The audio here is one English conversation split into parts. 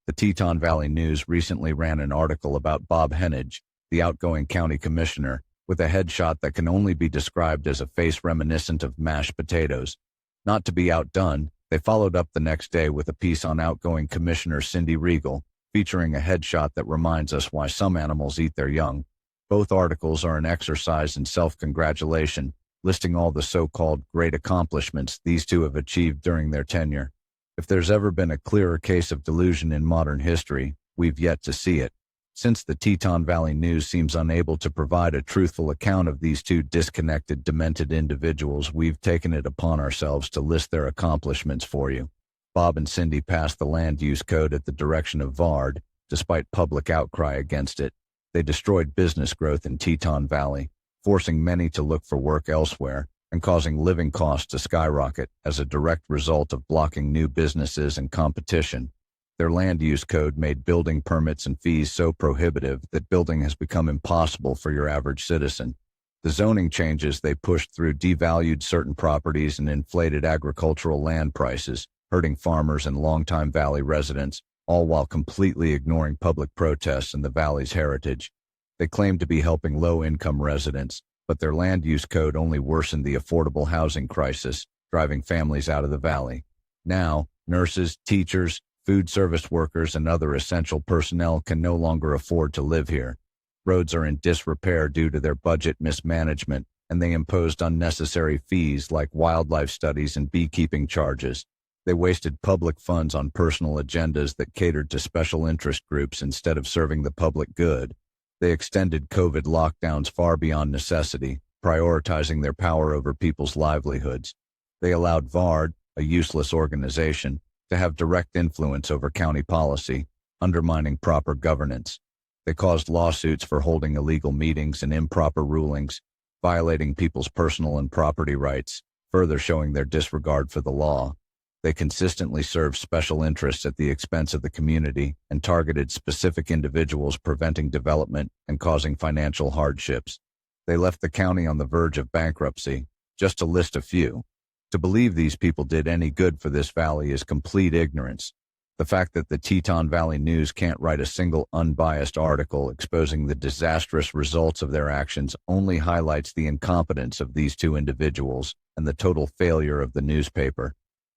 The Teton Valley News recently ran an article about Bob Heneage, the outgoing county commissioner, with a headshot that can only be described as a face reminiscent of mashed potatoes. Not to be outdone, they followed up the next day with a piece on outgoing Commissioner Cindy Riegel, featuring a headshot that reminds us why some animals eat their young. Both articles are an exercise in self-congratulation, listing all the so-called great accomplishments these two have achieved during their tenure. If there's ever been a clearer case of delusion in modern history, we've yet to see it. Since the Teton Valley News seems unable to provide a truthful account of these two disconnected, demented individuals, we've taken it upon ourselves to list their accomplishments for you. Bob and Cindy passed the land use code at the direction of Vard, despite public outcry against it. They destroyed business growth in Teton Valley, forcing many to look for work elsewhere, and causing living costs to skyrocket as a direct result of blocking new businesses and competition. Their land use code made building permits and fees so prohibitive that building has become impossible for your average citizen. The zoning changes they pushed through devalued certain properties and inflated agricultural land prices, hurting farmers and longtime valley residents, all while completely ignoring public protests and the valley's heritage. They claimed to be helping low-income residents, but their land use code only worsened the affordable housing crisis, driving families out of the valley. Now, nurses, teachers, food service workers, and other essential personnel can no longer afford to live here. Roads are in disrepair due to their budget mismanagement, and they imposed unnecessary fees like wildlife studies and beekeeping charges. They wasted public funds on personal agendas that catered to special interest groups instead of serving the public good. They extended COVID lockdowns far beyond necessity, prioritizing their power over people's livelihoods. They allowed Vard, a useless organization, to have direct influence over county policy, undermining proper governance. They caused lawsuits for holding illegal meetings and improper rulings, violating people's personal and property rights, further showing their disregard for the law. They consistently served special interests at the expense of the community and targeted specific individuals, preventing development and causing financial hardships. They left the county on the verge of bankruptcy, just to list a few. To believe these people did any good for this valley is complete ignorance. The fact that the Teton Valley News can't write a single unbiased article exposing the disastrous results of their actions only highlights the incompetence of these two individuals and the total failure of the newspaper.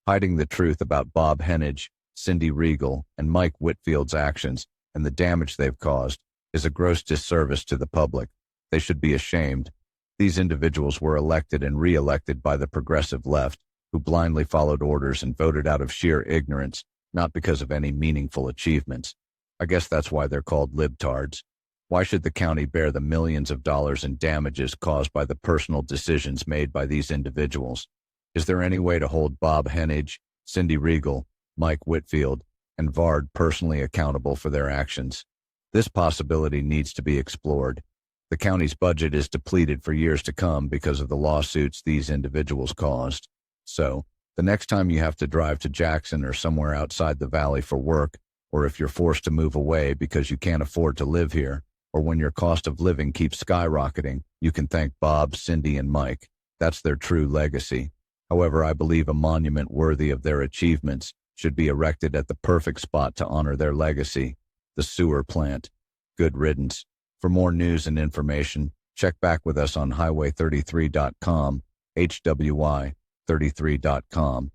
Hiding the truth about Bob Heneage, Cindy Riegel, and Mike Whitfield's actions and the damage they've caused is a gross disservice to the public. They should be ashamed. These individuals were elected and re-elected by the progressive left, who blindly followed orders and voted out of sheer ignorance, not because of any meaningful achievements. I guess that's why they're called libtards. Why should the county bear the millions of dollars in damages caused by the personal decisions made by these individuals? Is there any way to hold Bob Heneage, Cindy Riegel, Mike Whitfield, and Vard personally accountable for their actions? This possibility needs to be explored. The county's budget is depleted for years to come because of the lawsuits these individuals caused. So, the next time you have to drive to Jackson or somewhere outside the valley for work, or if you're forced to move away because you can't afford to live here, or when your cost of living keeps skyrocketing, you can thank Bob, Cindy, and Mike. That's their true legacy. However, I believe a monument worthy of their achievements should be erected at the perfect spot to honor their legacy, the sewer plant. Good riddance. For more news and information, check back with us on highway33.com, HWI33.com,